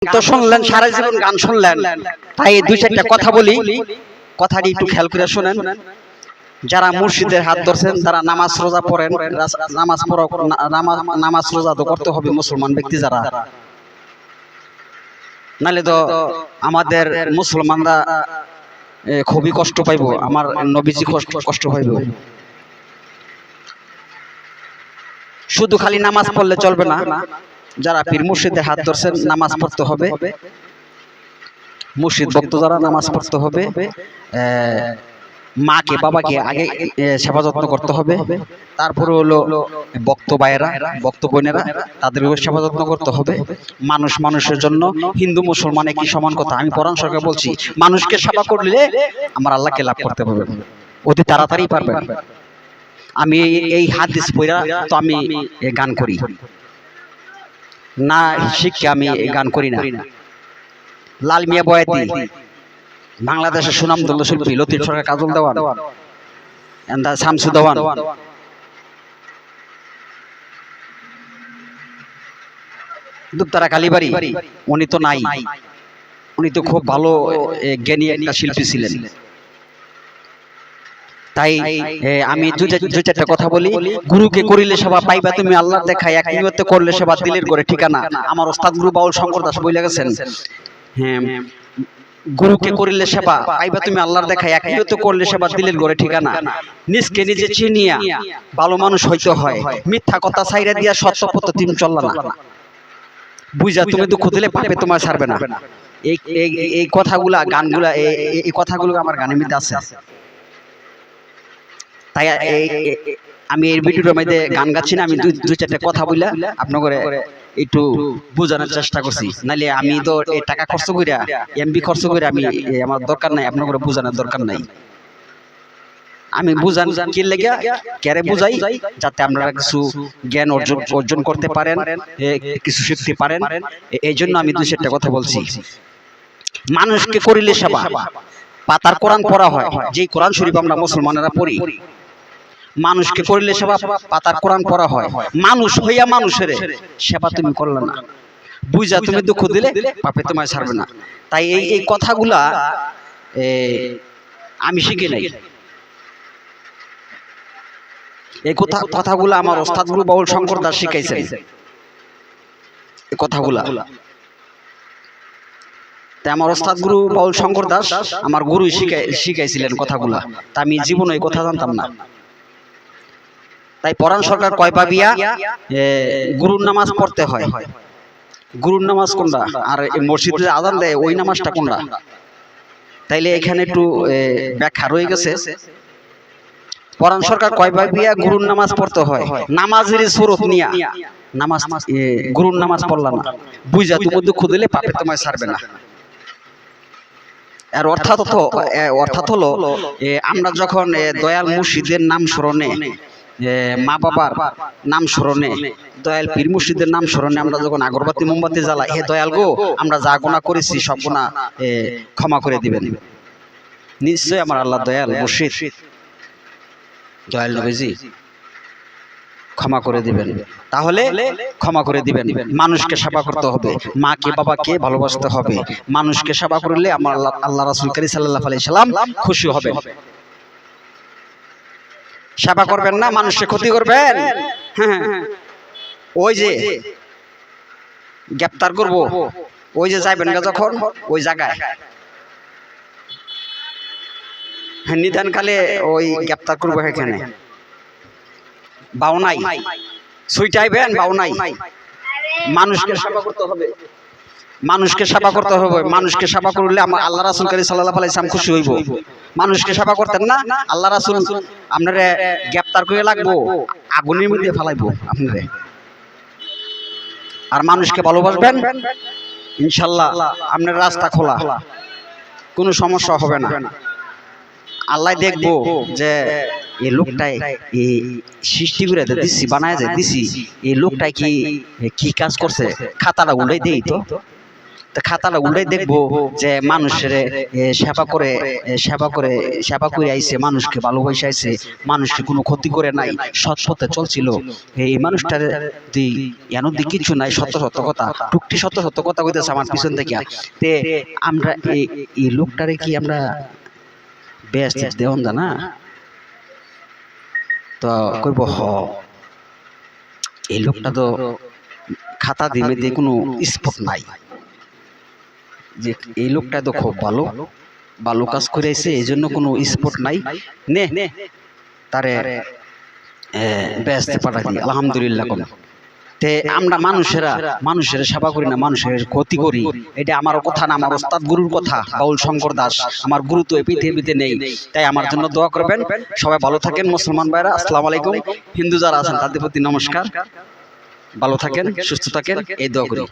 তো শুনলেন, সারা জীবন গান শুনলেন, তাই দুই চারটা কথা বলি, কথাটি একটু খেয়াল করে শুনেন। যারা মুর্শিদের হাত ধরছেন, তারা নামাজ রোজা পড়েন, নামাজ রোজা তো করতে হবে মুসলমান ব্যক্তি যারা, নাহলে তো আমাদের মুসলমানরা খুবই কষ্ট পাইব, আমার নবীজি কষ্ট পাইব। শুধু খালি নামাজ পড়লে চলবে না, যারা পীর মুর্শিদের হাত ধরছেন নামাজ পড়তে হবে, মুর্শিদ ভক্ত যারা নামাজ পড়তে হবে, মাকে বাবাকে আগে সেবা যত্ন করতে হবে, তারপরে হলো ভক্ত ভাইয়েরা ভক্ত বোনেরা তাদের সেবা যত্ন করতে হবে। মানুষ মানুষের জন্য হিন্দু মুসলমান একই সমান কথা। আমি কোরআন সরকার বলছি, মানুষকে সেবা করলে আমার আল্লাহকে লাভ করতে পারবে, অতি তাড়াতাড়ি পারবেন। আমি এই হাদিস পড়া তো আমি গান করি না, শিখকে আমি গান করি না। লাল মিয়া বয়াতি, বাংলাদেশের সুনামধন্য শিল্পী, লতিফ সরকার, কাজল দেওয়ান, শামসু দেওয়ান, দুপতারা কালীবাড়ি, উনি তো নাই, উনি তো খুব ভালো জ্ঞানী একটা শিল্পী ছিলেন। তাই আমি দুই চারটা কথা বলি। গুরুকে করিলে সেবা পাইবা তুমি আল্লাহর দেখা, এক নিয়তে করলে সেবা দিলের করে ঠিকানা। আমার ওস্তাদ গুরু বাউল শঙ্কর দাস বলে গেছেন, হ্যাঁ, গুরুকে করিলে সেবা পাইবা তুমি আল্লাহর দেখা, এক নিয়তে করলে সেবা দিলের করে ঠিকানা। নিজকে নিজে চিনিয়া ভালো মানুষ হইতে হয়, মিথ্যা কথা ছাইরা দিয়া সত্য পথ তুমি চললা না, বুঝা তুমি দুঃখ দিলে পাপে তোমার ছাড়বে না। এই কথাগুলা গানগুলা, এই কথাগুলো আমার গানের মধ্যে আছে। তাই আমি এই ভিডিওর মধ্যে গান গাচ্ছি না, আমি দুই চারটা কথা বলে আপনাদের একটু বোঝানোর চেষ্টা করছি। নাহলে আমি তো এই টাকা খরচ কইরা, এমবি খরচ করে আমি, আমার দরকার নাই, আপনাদের বোঝানোর দরকার নাই। আমি বুঝান কি লেগে ক্যারে বুঝাই, যাতে আপনারা কিছু জ্ঞান অর্জন করতে পারেন, কিছু শিখতে পারেন। এই জন্য আমি দুই চারটা কথা বলছি। মানুষকে করিলে সেবা, পাতার কোরআন পড়া হয়, যেই কোরআন শরীফ আমরা মুসলমানেরা পড়ি, মানুষকে করিলে সেবা পাতার কোরআন পড়া হয়। মানুষ হইয়া মানুষের সেবা তুমি করলে না, বুঝা তুমি দুঃখ দিলে পাপে তোমায় ছাড়বে না। তাই এই কথাগুলা আমি শিখি নাই, এই কথাগুলা আমার ওস্তাদ গুরু বাউল শঙ্কর দাস শিখাইছেন। এই কথাগুলা তাই আমার ওস্তাদ গুরু বাউল শঙ্কর দাস আমার গুরু শিখাইছিলেন কথাগুলা, তা আমি জীবনে এই কথা জানতাম না। তাই পরাণ সরকার কয় পাবিয়া গুরুর নামাজ পড়তে হয়। গুরুর নামাজ কোনটা, আর মসজিদে আযান দেয় ওই নামাজটা কোনটা? তাইলে এখানে একটু ব্যাখ্যা রয়ে গেছে। পরাণ সরকার কয় পাবিয়া গুরুর নামাজ পড়তে হয়, নামাজের সুরত নিয়া নামাজ, গুরুর নামাজ পড়লা না, বুঝা তুমি দুঃখ দিলে পাপে তোমায় ছাড়বে না। আর অর্থাৎ হলো আমরা যখন দয়াল মুর্শিদের নাম স্মরণে, মা বাবার নাম স্মরণে, দয়াল পীর মুর্শিদের নাম স্মরণে আমরা যখন আগরবাতি মোমবাতি জ্বালাই, হে দয়াল গো, আমরা যা গুনাহ করেছি সব গুনাহ ক্ষমা করে দিবেন। নিশ্চয় আমার আল্লাহ দয়াল মুর্শিদ দয়াল নবীজি ক্ষমা করে দিবেন। তাহলে ক্ষমা করে দিবেন। মানুষকে সেবা করতে হবে, মাকে বাবাকে ভালোবাসতে হবে। মানুষকে সেবা করলে আমার আল্লাহ রাসূল কারীম সাল্লাল্লাহু আলাইহি সাল্লাম খুশি হবেন। সেবা করবেন না, মানুষকে ক্ষতি করবেন, হ্যাঁ, ওই যে গ্রেফতার করব, ওই যে যাইবেন না যখন ওই জায়গায় নিদানকালে ওই গ্রেফতার করবো, এখানে বাউনাই সুইটাইবেন, বাউনাই মানুষকে সেবা করতে হবে, মানুষকে সেবা করতে হবে। মানুষকে সেবা করলে আমার আল্লাহ রাসূল কারীম সাল্লাল্লাহু আলাইহি সাল্লাম খুশি হইব। মানুষকে সেবা করতেন না, আল্লাহ রাসূল আপনারে গ্রেফতার করে লাগবো, আগুনের মধ্যে ফেলাইবো আপনারে। আর মানুষকে ভালোবাসবেন, ইনশাআল্লাহ আপনার রাস্তা খোলা, কোনো সমস্যা হবে না। আল্লাহ দেখবো যে এই লোকটাই এই সৃষ্টি করে দিছি, বানায় যে দিছি, এই লোকটাই কি কাজ করছে, খাতাটা উল্টাই দেই তো, তো খাতাটা উল্টাই দেখবো যে মানুষের সেবা করে আইছে, মানুষকে ভালোবাসে আইছে, মানুষকে কোনো ক্ষতি করে নাই, সৎ পথে চলছিল। এই মানুষটার এনদি কিছু নাই, সত্য সত্য কথা, টুকটি সত্য সত্য কথা কইতেছে আমার পিছন থেকে। তে আমরা এই লোকটারে কি আমরা বেশ দেওয়ান জানা তো কইব হ এই লোকটা তো খাতা দিমে দিয়ে কোনো স্পট নাই, যে এই লোকটা তো খুব ভালো ভালো কাজ করে আইছে, এই জন্য কোনো স্পট নাই, নে তারে বেহেশতে পাঠাই দিই আলহামদুলিল্লাহ। কোন তে আমরা মানুষের সেবা করি না, মানুষের ক্ষতি করি, এটা আমার কথা না, আমার ওস্তাদ গুরুর কথা, বাউল শঙ্কর দাস। আমার গুরু তো এই পৃথিবীতে নেই, তাই আমার জন্য দোয়া করবেন। সবাই ভালো থাকেন মুসলমান ভাইরা, আসসালামু আলাইকুম। হিন্দু যারা আছেন তাদের প্রতি নমস্কার, ভালো থাকেন, সুস্থ থাকেন, এই দোয়া করি।